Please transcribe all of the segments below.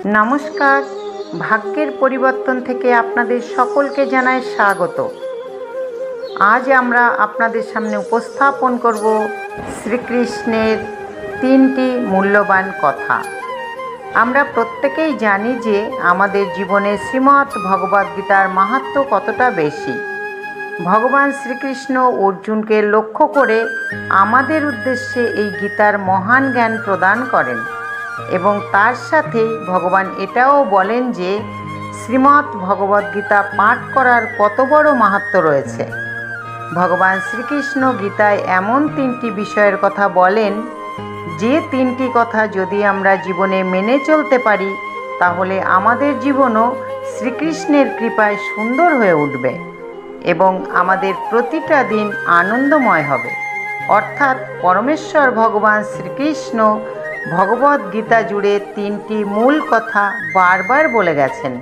নমস্কার। ভাগ্যের পরিবর্তন থেকে আপনাদের সকলকে জানাই স্বাগত। আজ আমরা আপনাদের সামনে উপস্থাপন করব শ্রীকৃষ্ণের 3টি মূল্যবান কথা। আমরা প্রত্যেকেই জানি যে আমাদের জীবনে শ্রীমদ্ ভগবদ্গীতার মাহাত্ম্য কতটা বেশি। ভগবান শ্রীকৃষ্ণ অর্জুনকে লক্ষ্য করে আমাদের উদ্দেশ্যে এই গীতার মহান জ্ঞান প্রদান করেন এবং তার সাথেই ভগবান এটাও বলেন যে শ্রীমদ্ ভগবদ্গীতা পাঠ করার কত বড় মাহাত্ম্য রয়েছে। ভগবান শ্রীকৃষ্ণ গীতায় এমন 3টি বিষয়ের কথা বলেন যে 3টি কথা যদি আমরা জীবনে মেনে চলতে পারি তাহলে আমাদের জীবনও শ্রীকৃষ্ণের কৃপায় সুন্দর হয়ে উঠবে এবং আমাদের প্রতিটা দিন আনন্দময় হবে। অর্থাৎ পরমেশ্বর ভগবান শ্রীকৃষ্ণ ভগবদ্গীতা জুড়ে 3টি মূল কথা বারবার বলে গেছেন,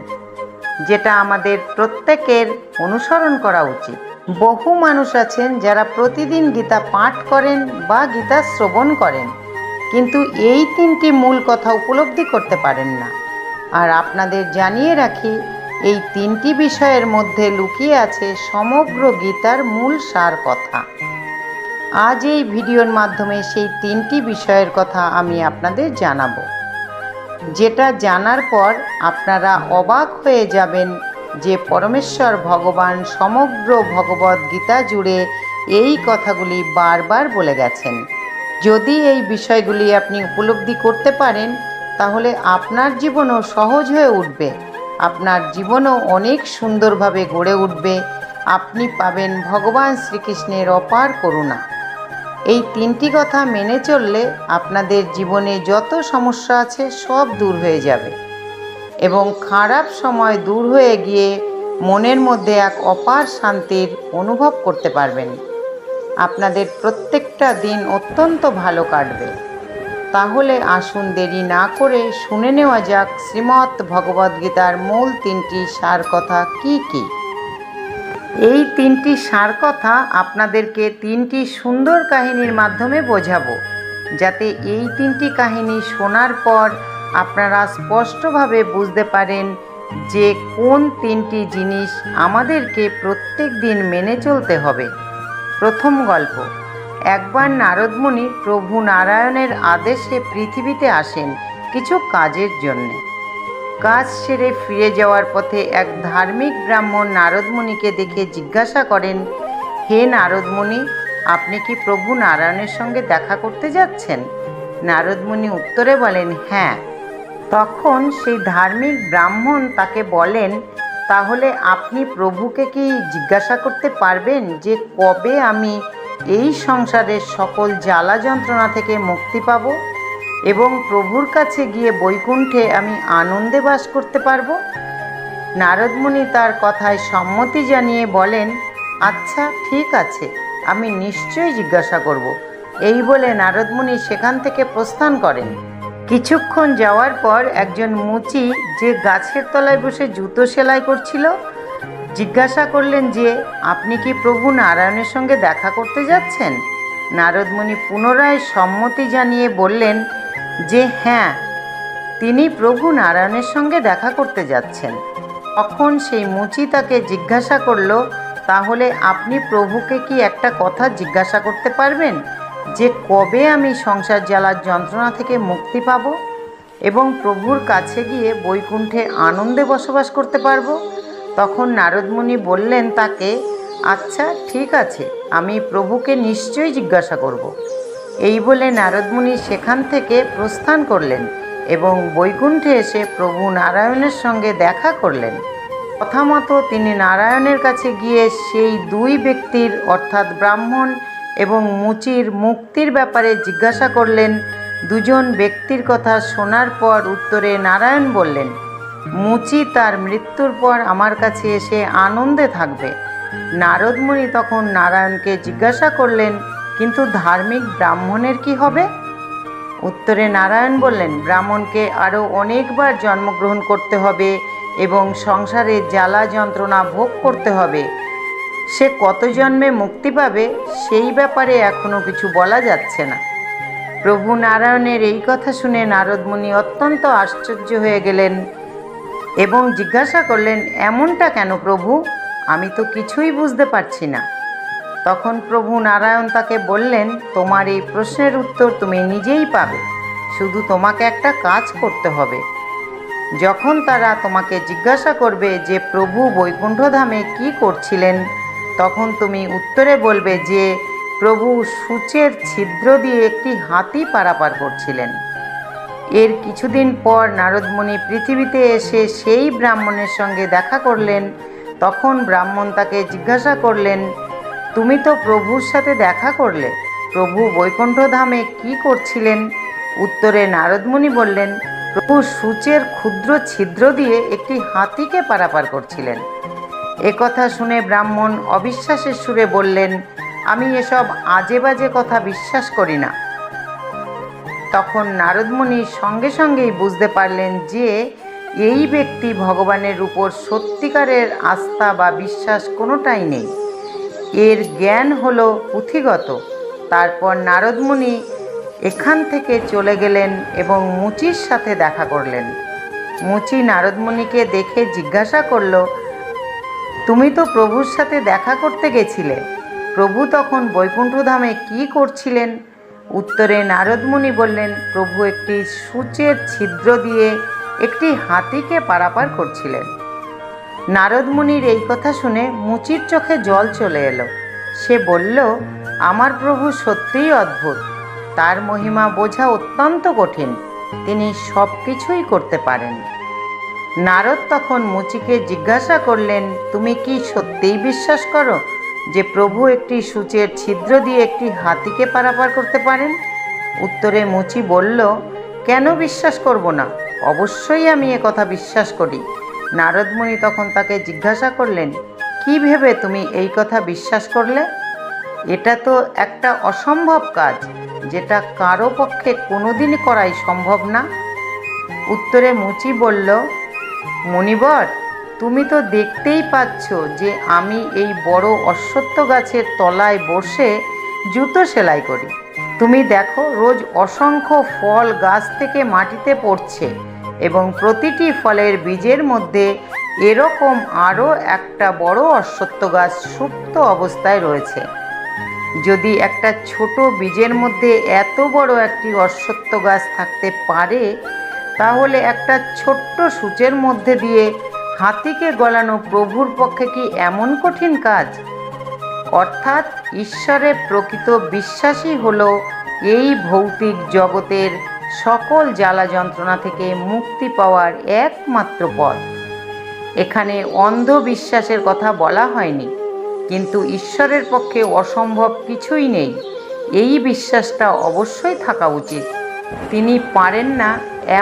যেটা আমাদের প্রত্যেকের অনুসরণ করা উচিত। বহু মানুষ আছেন যারা প্রতিদিন গীতা পাঠ করেন বা গীতা শ্রবণ করেন, কিন্তু এই 3টি মূল কথা উপলব্ধি করতে পারেন না। আর আপনাদের জানিয়ে রাখি, এই 3টি বিষয়ের মধ্যে লুকিয়ে আছে সমগ্র গীতার মূল সার কথা। আজ এই ভিডিওর মাধ্যমে সেই 3টি বিষয়ের কথা আমি আপনাদের জানাবো, যেটা জানার পর আপনারা অবাক হয়ে যাবেন যে পরমেশ্বর ভগবান সমগ্র ভগবদ্গীতা জুড়ে এই কথাগুলি বারবার বলে গেছেন। যদি এই বিষয়গুলি আপনি উপলব্ধি করতে পারেন তাহলে আপনার জীবনও সহজ হয়ে উঠবে, আপনার জীবনও অনেক সুন্দরভাবে গড়ে উঠবে। আপনি পাবেন ভগবান শ্রীকৃষ্ণের অপার করুণা। এই 3টি কথা মেনে চললে আপনাদের জীবনে যত সমস্যা আছে সব দূর হয়ে যাবে এবং খারাপ সময় দূর হয়ে গিয়ে মনের মধ্যে এক অপার শান্তির অনুভব করতে পারবেন। আপনাদের প্রত্যেকটা দিন অত্যন্ত ভালো কাটবে। তাহলে আসুন দেরি না করে শুনে নেওয়া যাক শ্রীমদ্ ভগবদ্গীতার মূল 3টি সার কথা কি কি। এই 3টি সার কথা আপনাদেরকে 3টি সুন্দর কাহিনীর মাধ্যমে বোঝাবো, যাতে এই 3টি কাহিনী শোনার পর আপনারা স্পষ্টভাবে বুঝতে পারেন যে কোন 3টি জিনিস আমাদেরকে প্রত্যেক দিন মেনে চলতে হবে। প্রথম গল্প। একবার নারদ মুনি প্রভু নারায়ণের আদেশে পৃথিবীতে আসেন কিছু কাজের জন্যে। কাজ সেরে ফিরে যাওয়ার পথে এক ধার্মিক ব্রাহ্মণ নারদ মুনিকে দেখে জিজ্ঞাসা করেন, হে নারদ মুনি, আপনি কি প্রভু নারায়ণের সঙ্গে দেখা করতে যাচ্ছেন? নারদ মুনি উত্তরে বলেন, হ্যাঁ। তখন সেই ধার্মিক ব্রাহ্মণ তাকে বলেন, তাহলে আপনি প্রভুকে কি জিজ্ঞাসা করতে পারবেন যে কবে আমি এই সংসারের সকল জ্বালা যন্ত্রণা থেকে মুক্তি পাব এবং প্রভুর কাছে গিয়ে বৈকুণ্ঠে আমি আনন্দে বাস করতে পারব? নারদ মুনি তার কথায় সম্মতি জানিয়ে বলেন, আচ্ছা ঠিক আছে, আমি নিশ্চয়ই জিজ্ঞাসা করব। এই বলে নারদ মুনি সেখান থেকে প্রস্থান করেন। কিছুক্ষণ যাওয়ার পর একজন মুচি যে গাছের তলায় বসে জুতো সেলাই করছিল জিজ্ঞাসা করলেন যে আপনি কি প্রভু নারায়ণের সঙ্গে দেখা করতে যাচ্ছেন? নারদ মুনি পুনরায় সম্মতি জানিয়ে বললেন যে হ্যাঁ, তিনি প্রভু নারায়ণের সঙ্গে দেখা করতে যাচ্ছেন। তখন সেই মুচি তাকে জিজ্ঞাসা করল, তাহলে আপনি প্রভুকে কি একটা কথা জিজ্ঞাসা করতে পারবেন যে কবে আমি সংসার জ্বালার যন্ত্রণা থেকে মুক্তি পাব এবং প্রভুর কাছে গিয়ে বৈকুণ্ঠে আনন্দে বসবাস করতে পারবো? তখন নারদ মুনি বললেন তাকে, আচ্ছা ঠিক আছে, আমি প্রভুকে নিশ্চয়ই জিজ্ঞাসা করব। এই বলে নারদ মুনি সেখান থেকে প্রস্থান করলেন এবং বৈকুণ্ঠে এসে প্রভু নারায়ণের সঙ্গে দেখা করলেন। কথা মতো তিনি নারায়ণের কাছে গিয়ে সেই 2 ব্যক্তির অর্থাৎ ব্রাহ্মণ এবং মুচির মুক্তির ব্যাপারে জিজ্ঞাসা করলেন। 2জন ব্যক্তির কথা শোনার পর উত্তরে নারায়ণ বললেন, মুচি তার মৃত্যুর পর আমার কাছে এসে আনন্দে থাকবে। নারদ মুনি তখন নারায়ণকে জিজ্ঞাসা করলেন, কিন্তু ধার্মিক ব্রাহ্মণের কি হবে? উত্তরে নারায়ণ বললেন, ব্রাহ্মণকে আরও অনেকবার জন্মগ্রহণ করতে হবে এবং সংসারে জ্বালা যন্ত্রণা ভোগ করতে হবে। সে কত জন্মে মুক্তি পাবে সেই ব্যাপারে এখনও কিছু বলা যাচ্ছে না। প্রভু নারায়ণের এই কথা শুনে নারদ মুনি অত্যন্ত আশ্চর্য হয়ে গেলেন এবং জিজ্ঞাসা করলেন, এমনটা কেন প্রভু? আমি তো কিছুই বুঝতে পারছি না। তখন প্রভু নারায়ণ তাকে বললেন, তোমার এই প্রশ্নের উত্তর তুমি নিজেই পাবে, শুধু তোমাকে একটা কাজ করতে হবে। যখন তারা তোমাকে জিজ্ঞাসা করবে যে প্রভু বৈকুণ্ঠধামে কি করছিলেন, তখন তুমি উত্তরে বলবে যে প্রভু সূচের ছিদ্র দিয়ে একটি হাতি পারাপার করছিলেন। এর কিছুদিন পর নারদ মুনি পৃথিবীতে এসে সেই ব্রাহ্মণের সঙ্গে দেখা করলেন। তখন ব্রাহ্মণ তাকে জিজ্ঞাসা করলেন, তুমি তো প্রভুর সাথে দেখা করলে, প্রভু বৈকুণ্ঠধামে কি করছিলেন? উত্তরে নারদ মুনি বললেন, প্রভু সূচের ক্ষুদ্র ছিদ্র দিয়ে একটি হাতিকে পারাপার করছিলেন। একথা শুনে ব্রাহ্মণ অবিশ্বাসের সুরে বললেন, আমি এসব আজে বাজে কথা বিশ্বাস করি না। তখন নারদ মুনি সঙ্গে সঙ্গেই বুঝতে পারলেন যে এই ব্যক্তি ভগবানের উপর সত্যিকারের আস্থা বা বিশ্বাস কোনোটাই নেই, এর জ্ঞান হলো পুঁথিগত। তারপর নারদ মুনি এখান থেকে চলে গেলেন এবং মুচির সাথে দেখা করলেন। মুচি নারদ মুনিকে দেখে জিজ্ঞাসা করল, তুমি তো প্রভুর সাথে দেখা করতে গেছিলে, প্রভু তখন বৈকুণ্ঠধামে কি করছিলেন? উত্তরে নারদ মুনি বললেন, প্রভু একটি সূচের ছিদ্র দিয়ে একটি হাতিকে পারাপার করছিলেন। নারদ মুনির এই কথা শুনে মুচির চোখে জল চলে এলো। সে বলল, আমার প্রভু সত্যিই অদ্ভুত, তার মহিমা বোঝা অত্যন্ত কঠিন, তিনি সব কিছুই করতে পারেন। নারদ তখন মুচিকে জিজ্ঞাসা করলেন, তুমি কি সত্যিই বিশ্বাস করো যে প্রভু একটি সূচের ছিদ্র দিয়ে একটি হাতিকে পারাপার করতে পারেন? উত্তরে মুচি বলল, কেন বিশ্বাস করব না, অবশ্যই আমি একথা বিশ্বাস করি। নারদ মুনি তখন তাকে জিজ্ঞাসা করলেন, কি ভেবে তুমি এই কথা বিশ্বাস করলে? এটা তো একটা অসম্ভব কাজ, যেটা কারো পক্ষে কোনোদিনই করাই সম্ভব না। উত্তরে মুচি বলল, মুনিবর, তুমি তো দেখতেই পাচ্ছ যে আমি এই বড় অশ্বত্থ গাছের তলায় বসে জুতো সেলাই করি। তুমি দেখো, রোজ অসংখ্য ফল গাছ থেকে মাটিতে পড়ছে এবং প্রতিটি ফলের বীজের মধ্যে এরকম আরও একটা বড় অশ্বত্থ গাছ সুপ্ত অবস্থায় রয়েছে। যদি একটা ছোট বীজের মধ্যে এত বড় একটি অশ্বত্থ গাছ থাকতে পারে, তাহলে একটা ছোট্ট সূচের মধ্যে দিয়ে হাতিকে গলানো প্রভুর পক্ষে কি এমন কঠিন কাজ? অর্থাৎ ঈশ্বরে প্রকৃত বিশ্বাসই হলো এই ভৌতিক জগতের সকল জ্বালা যন্ত্রণা থেকে মুক্তি পাওয়ার একমাত্র পথ। এখানে অন্ধবিশ্বাসের কথা বলা হয়নি, কিন্তু ঈশ্বরের পক্ষে অসম্ভব কিছুই নেই, এই বিশ্বাসটা অবশ্যই থাকা উচিত। তিনি পারেন না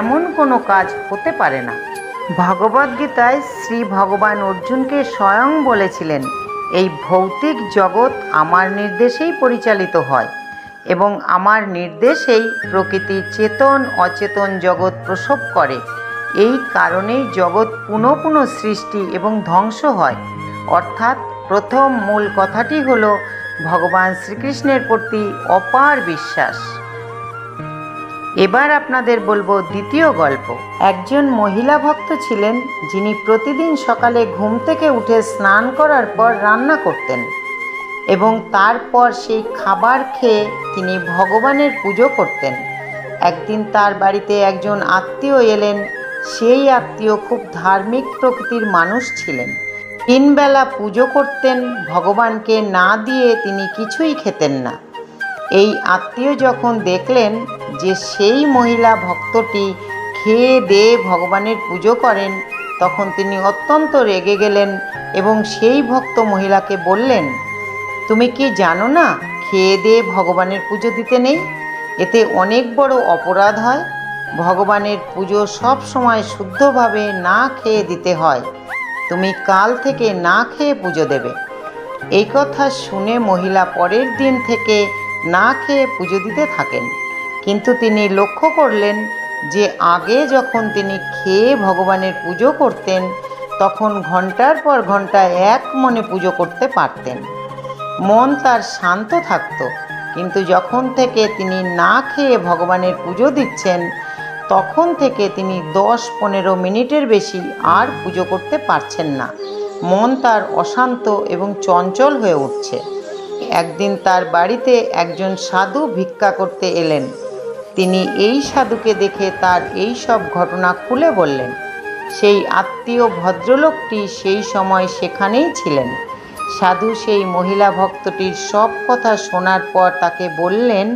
এমন কোনো কাজ হতে পারে না। ভগবদ্গীতায় শ্রী ভগবান অর্জুনকে স্বয়ং বলেছিলেন, এই ভৌতিক জগৎ আমার নির্দেশেই পরিচালিত হয় এবং আমার নির্দেশেই প্রকৃতি চেতন অচেতন জগৎ প্রসব করে। এই কারণেই জগৎ পুনঃ পুনঃ সৃষ্টি এবং ধ্বংস হয়। অর্থাৎ প্রথম মূল কথাটি হলো ভগবান শ্রীকৃষ্ণের প্রতি অপার বিশ্বাস। এবার আপনাদের বলবো দ্বিতীয় গল্প। একজন মহিলা ভক্ত ছিলেন, যিনি প্রতিদিন সকালে ঘুম থেকে উঠে স্নান করার পর রান্না করতেন এবং তারপর সেই খাবার খেয়ে তিনি ভগবানের পুজো করতেন। একদিন তার বাড়িতে একজন আত্মীয় এলেন। সেই আত্মীয় খুব ধার্মিক প্রকৃতির মানুষ ছিলেন। তিনবেলা পুজো করতেন, ভগবানকে না দিয়ে তিনি কিছুই খেতেন না। এই আত্মীয় যখন দেখলেন যে সেই মহিলা ভক্তটি খেয়ে দিয়ে ভগবানের পুজো করেন, তখন তিনি অত্যন্ত রেগে গেলেন এবং সেই ভক্ত মহিলাকে বললেন, তুমি কি জানো না খেয়ে দিয়ে ভগবানের পুজো দিতে নেই? এতে অনেক বড় অপরাধ হয়। ভগবানের পুজো সব সময় শুদ্ধভাবে না খেয়ে দিতে হয়। তুমি কাল থেকে না খেয়ে পুজো দেবে। এই কথা শুনে মহিলা পরের দিন থেকে না খেয়ে পুজো দিতে থাকেন। কিন্তু তিনি লক্ষ্য করলেন যে আগে যখন তিনি খেয়ে ভগবানের পুজো করতেন, তখন ঘন্টার পর ঘন্টা এক মনে পুজো করতে পারতেন। মন তার শান্ত থাকত কিন্তু যখন থেকে তিনি না খেয়ে ভগবানের পুজো দিচ্ছেন, তখন থেকে তিনি 10-15 মিনিটের বেশি আর পুজো করতে পারছেন না। মন তার অশান্ত এবং চঞ্চল হয়ে উঠছে। একদিন তার বাড়িতে একজন সাধু ভিক্ষা করতে এলেন। তিনি এই সাধুকে দেখে তার এই সব ঘটনা খুলে বললেন। সেই আত্মীয় ভদ্রলোকটি সেই সময় সেখানেই ছিলেন। সাধু সেই মহিলা ভক্তটির সব কথা শোনার পর তাকে বললেন,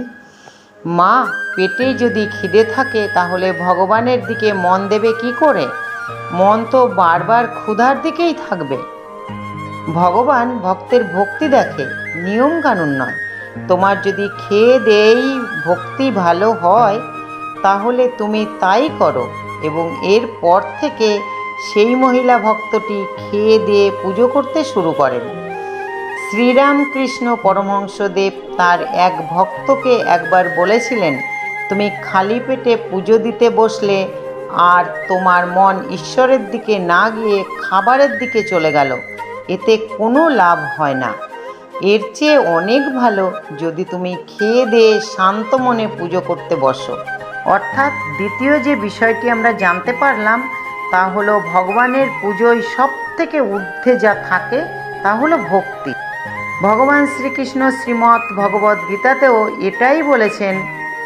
মা, পেটে যদি খিদে থাকে তাহলে ভগবানের দিকে মন দেবে কি করে? মন তো বারবার ক্ষুধার দিকেই থাকবে। ভগবান ভক্তের ভক্তি দেখে, নিয়ম কানুন নয়। তোমার যদি খেয়ে দেই ভক্তি ভালো হয় তাহলে তুমি তাই করো। এবং এরপর থেকে সেই মহিলা ভক্তটি খেয়ে দিয়ে পুজো করতে শুরু করেন। শ্রীরামকৃষ্ণ পরমহংসদেব তার এক ভক্তকে একবার বলেছিলেন, তুমি খালি পেটে পুজো দিতে বসলে আর তোমার মন ঈশ্বরের দিকে না গিয়ে খাবারের দিকে চলে গেল, এতে কোনো লাভ হয় না। এর চেয়ে অনেক ভালো যদি তুমি খেয়ে দিয়ে শান্ত মনে পুজো করতে বসো। অর্থাৎ দ্বিতীয় যে বিষয়টি আমরা জানতে পারলাম তা হলো ভগবানের পুজোয় সব থেকে ঊর্ধ্বে যা থাকে তা হলো ভক্তি। ভগবান শ্রীকৃষ্ণ শ্রীমদ্ ভগবদ্ গীতাতেও এটাই বলেছেন।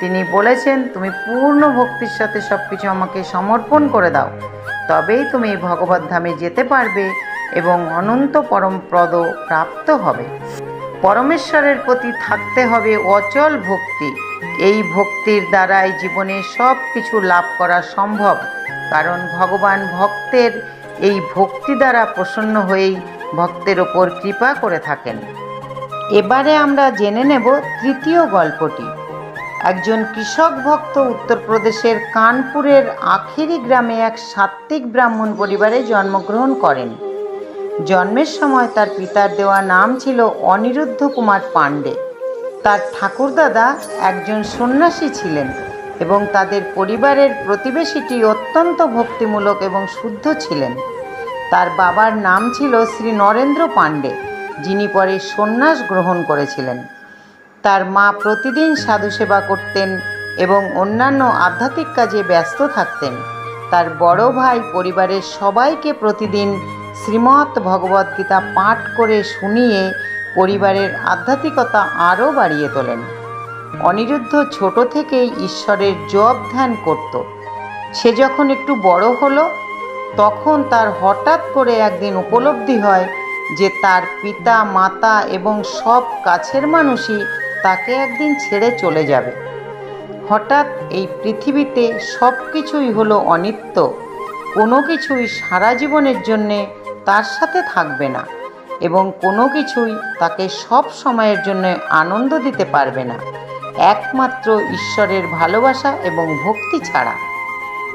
তিনি বলেছেন, তুমি পূর্ণ ভক্তির সাথে সব কিছু আমাকে সমর্পণ করে দাও, তবেই তুমি ভগবত ধামে যেতে পারবে এবং অনন্ত পরমপদ প্রাপ্ত হবে। পরমেশ্বরের প্রতি থাকতে হবে অচল ভক্তি। এই ভক্তির দ্বারাই জীবনে সব কিছু লাভ করা সম্ভব, কারণ ভগবান ভক্তের এই ভক্তি দ্বারা প্রসন্ন হয়েই ভক্তের ওপর কৃপা করে থাকেন। এবারে আমরা জেনে নেব তৃতীয় গল্পটি। একজন কৃষক ভক্ত উত্তরপ্রদেশের কানপুরের আখেরি গ্রামে এক সাত্ত্বিক ব্রাহ্মণ পরিবারে জন্মগ্রহণ করেন। জন্মের সময় তার পিতার দেওয়া নাম ছিল অনিরুদ্ধ কুমার পাণ্ডে। তার ঠাকুরদাদা একজন সন্ন্যাসী ছিলেন এবং তাদের পরিবারের প্রতিবেশীটি অত্যন্ত ভক্তিমূলক এবং শুদ্ধ ছিলেন। তার বাবার নাম ছিল শ্রী নরেন্দ্র পাণ্ডে, যিনি পরে সন্ন্যাস গ্রহণ করেছিলেন। তার মা প্রতিদিন সাধু সেবা করতেন এবং অন্যান্য আধ্যাত্মিক কাজে ব্যস্ত থাকতেন। তার বড় ভাই পরিবারের সবাইকে প্রতিদিন শ্রীমদ্ ভগবদ্গীতা পাঠ করে শুনিয়ে পরিবারের আধ্যাত্মিকতা আরও বাড়িয়ে তোলেন। অনিরুদ্ধ ছোট থেকেই ঈশ্বরের জপ ধ্যান করত। সে যখন একটু বড় হলো তখন তার হঠাৎ করে একদিন উপলব্ধি হয় যে তার পিতা, মাতা এবং সব কাছের মানুষই তাকে একদিন ছেড়ে চলে যাবে। হঠাৎ এই পৃথিবীতে সব কিছুই হলো অনিত্য, কোনো কিছুই সারা জীবনের জন্যে তার সাথে থাকবে না এবং কোনো কিছুই তাকে সব সময়ের জন্য আনন্দ দিতে পারবে না, একমাত্র ঈশ্বরের ভালোবাসা এবং ভক্তি ছাড়া।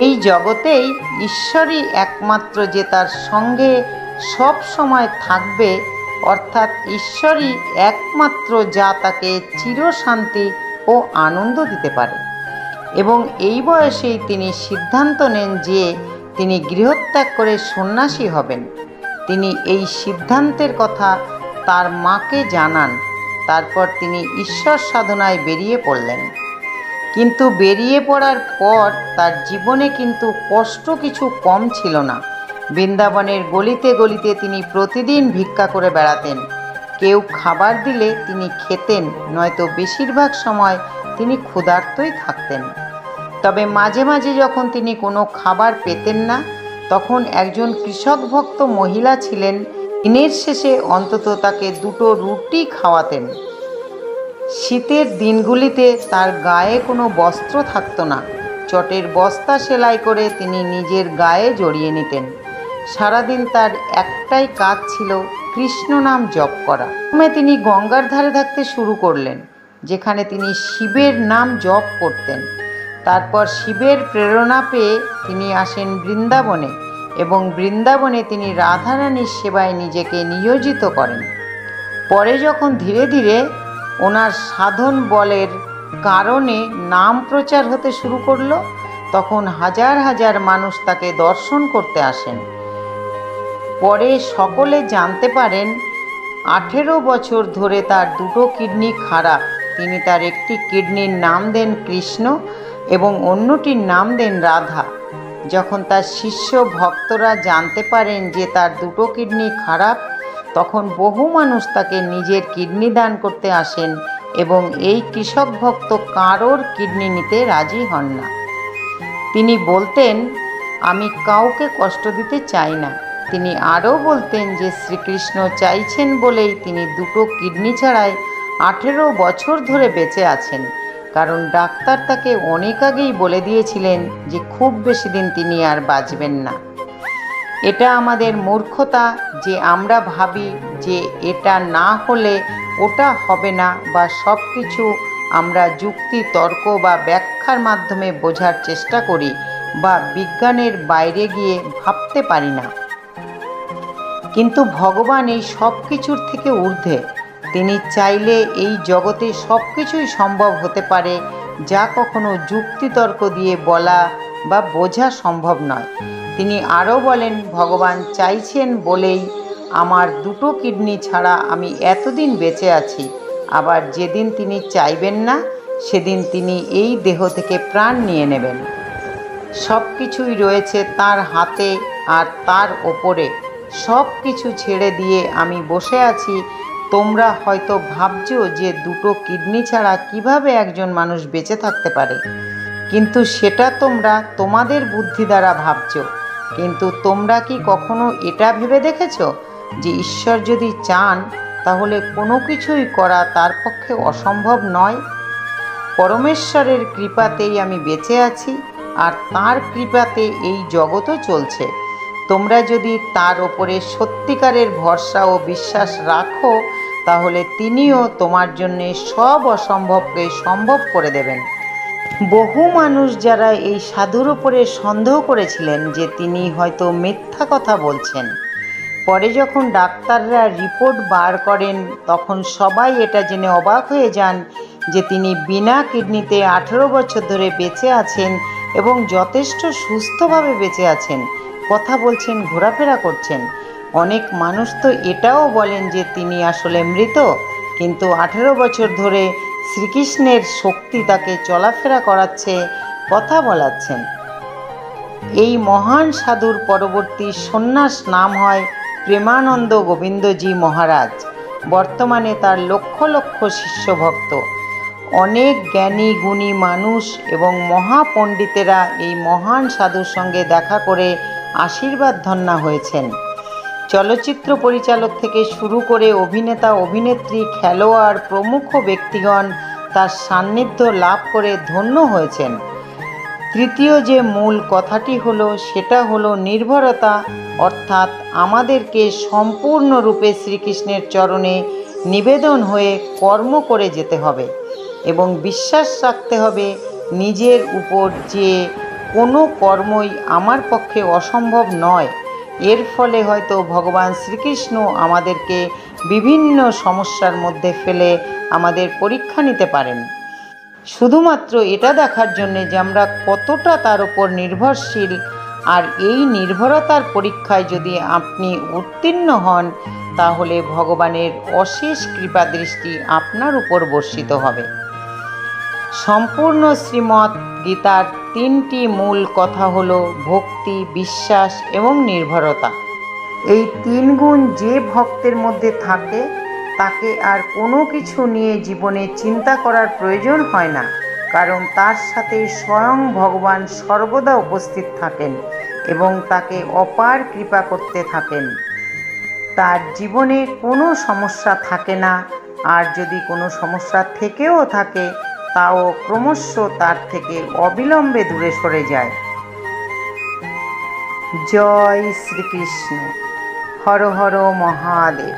এই জগতেই ঈশ্বরই একমাত্র যে তার সঙ্গে সব সময় থাকবে, অর্থাৎ ঈশ্বরই একমাত্র যা তাকে চিরশান্তি ও আনন্দ দিতে পারে। এবং এই বয়সেই তিনি সিদ্ধান্ত নেন যে তিনি গৃহত্যাগ করে সন্ন্যাসী হবেন। তিনি এই সিদ্ধান্তের কথা তার মাকে জানান। তারপর তিনি ঈশ্বর সাধনায় বেরিয়ে পড়লেন। কিন্তু বেরিয়ে পড়ার পর তার জীবনে কিন্তু কষ্ট কিছু কম ছিল না। বৃন্দাবনের গলিতে গলিতে তিনি প্রতিদিন ভিক্ষা করে বেড়াতেন। কেউ খাবার দিলে তিনি খেতেন, নয়তো বেশিরভাগ সময় তিনি ক্ষুধার্তই থাকতেন। তবে মাঝে মাঝে যখন তিনি কোনো খাবার পেতেন না, তখন একজন কৃষক ভক্ত মহিলা ছিলেন। দিনের শেষে অন্তত তাকে 2টো রুটি খাওয়াতেন। শীতের দিনগুলিতে তার গায়ে কোনো বস্ত্র থাকতো না। চটের বস্তা সেলাই করে তিনি নিজের গায়ে জড়িয়ে নিতেন। সারাদিন তার একটাই কাজ ছিল কৃষ্ণ নাম জপ করা। প্রথমে তিনি গঙ্গার ধারে থাকতে শুরু করলেন, যেখানে তিনি শিবের নাম জপ করতেন। তারপর শিবের প্রেরণা পেয়ে তিনি আসেন বৃন্দাবনে এবং বৃন্দাবনে তিনি রাধারানীর সেবায় নিজেকে নিয়োজিত করেন। পরে যখন ধীরে ধীরে ওনার সাধন বলের কারণে নাম প্রচার হতে শুরু করলো, তখন হাজার হাজার মানুষ তাকে দর্শন করতে আসেন। পরে সকলে জানতে পারেন 18 বছর ধরে তার 2টো কিডনি খারাপ। তিনি তার একটি কিডনির নাম দেন কৃষ্ণ এবং অন্যটির নাম দেন রাধা। যখন তার শিষ্য ভক্তরা জানতে পারেন যে তার দুটো কিডনি খারাপ, তখন বহু মানুষ তাকে নিজের কিডনি দান করতে আসেন এবং এই কৃষক ভক্ত কারোর কিডনি নিতে রাজি হন না। তিনি বলতেন, আমি কাউকে কষ্ট দিতে চাই না। তিনি আরও বলতেন যে শ্রীকৃষ্ণ চাইছেন বলেই তিনি দুটো কিডনি ছাড়াই 18 বছর ধরে বেঁচে আছেন, কারণ ডাক্তার তাকে অনেক আগেই বলে দিয়েছিলেন যে খুব বেশি দিন তিনি আর বাঁচবেন না। এটা আমাদের মূর্খতা যে আমরা ভাবি যে এটা না হলে ওটা হবে না, বা সব কিছু আমরা যুক্তি, তর্ক বা ব্যাখ্যার মাধ্যমে বোঝার চেষ্টা করি বা বিজ্ঞানের বাইরে গিয়ে ভাবতে পারি না। কিন্তু ভগবান এই সব কিছুর থেকে ঊর্ধ্বে। তিনি চাইলে এই জগতে সব কিছুই সম্ভব হতে পারে, যা কখনো যুক্তিতর্ক দিয়ে বলা বা বোঝা সম্ভব নয়। তিনি আরও বলেন, ভগবান চাইছেন বলেই আমার দুটো কিডনি ছাড়া আমি এতদিন বেঁচে আছি। আবার যেদিন তিনি চাইবেন না, সেদিন তিনি এই দেহ থেকে প্রাণ নিয়ে নেবেন। সব কিছুই রয়েছে তার হাতে আর তার ওপরে। সব কিছু ছেড়ে দিয়ে আমি বসে আছি। তোমরা হয়তো ভাবছো যে দুটো কিডনি ছাড়া কিভাবে একজন মানুষ বেঁচে থাকতে পারে, কিন্তু সেটা তোমরা তোমাদের বুদ্ধি দ্বারা ভাবছো। কিন্তু তোমরা কি কখনো এটা ভেবে দেখেছো যে ঈশ্বর যদি চান তাহলে কোনো কিছুই করা তার পক্ষে অসম্ভব নয়? পরমেশ্বরের কৃপাতেই আমি বেঁচে আছি, আর তার কৃপাতে এই জগৎও চলছে। তোমরা যদি তার ওপরে সত্যিকারের ভরসা ও বিশ্বাস রাখো, তাহলে তিনিও তোমার জন্যে সব অসম্ভবকে সম্ভব করে দেবেন। বহু মানুষ যারা এই সাধুর ওপরে সন্দেহ করেছিলেন যে তিনি হয়তো মিথ্যা কথা বলছেন, পরে যখন ডাক্তাররা রিপোর্ট বার করেন, তখন সবাই এটা জেনে অবাক হয়ে যান যে তিনি বিনা কিডনিতে 18 বছর ধরে বেঁচে আছেন এবং যথেষ্ট সুস্থভাবে বেঁচে আছেন, কথা বলছেন, ঘোরাফেরা করছেন। অনেক মানুষ তো এটাও বলেন যে তিনি আসলে মৃত, কিন্তু 18 বছর ধরে শ্রীকৃষ্ণের শক্তি তাকে চলাফেরা করাচ্ছে, কথা বলাচ্ছেন। এই মহান সাধুর পরবর্তী সন্ন্যাস নাম হয় প্রেমানন্দ গোবিন্দজি মহারাজ। বর্তমানে তার লক্ষ লক্ষ শিষ্য ভক্ত। অনেক জ্ঞানী গুণী মানুষ এবং মহাপণ্ডিতেরা এই মহান সাধুর সঙ্গে দেখা করে আশীর্বাদ ধন্যা হয়েছেন। চলচ্চিত্র পরিচালক থেকে শুরু করে অভিনেতা, অভিনেত্রী, খেলোয়াড়, প্রমুখ ব্যক্তিগণ তার সান্নিধ্য লাভ করে ধন্য হয়েছেন। তৃতীয় যে মূল কথাটি হলো, সেটা হলো নির্ভরতা, অর্থাৎ আমাদেরকে সম্পূর্ণরূপে শ্রীকৃষ্ণের চরণে নিবেদন হয়ে কর্ম করে যেতে হবে এবং বিশ্বাস রাখতে হবে নিজের উপর যে কোনো কর্মই আমার পক্ষে অসম্ভব নয়। এর ফলে হয়তো ভগবান শ্রীকৃষ্ণ আমাদেরকে বিভিন্ন সমস্যার মধ্যে ফেলে আমাদের পরীক্ষা নিতে পারেন, শুধুমাত্র এটা দেখার জন্যে যে আমরা কতটা তার উপর নির্ভরশীল। আর এই নির্ভরতার পরীক্ষায় যদি আপনি উত্তীর্ণ হন, তাহলে ভগবানের অশেষ কৃপা দৃষ্টি আপনার উপর বর্ষিত হবে। সম্পূর্ণ শ্রীমদ্ গীতার 3টি মূল কথা হলো ভক্তি, বিশ্বাস এবং নির্ভরতা। এই 3 গুণ যে ভক্তের মধ্যে থাকে, তাকে আর কোনো কিছু নিয়ে জীবনে চিন্তা করার প্রয়োজন হয় না, কারণ তার সাথে স্বয়ং ভগবান সর্বদা উপস্থিত থাকেন এবং তাকে অপার কৃপা করতে থাকেন। তার জীবনে কোনো সমস্যা থাকে না, আর যদি কোনো সমস্যা থেকেও থাকে, তাও ক্রমশ তার থেকে অবিলম্বে দূরে সরে যায়। জয় শ্রীকৃষ্ণ। হর হর মহাদেব।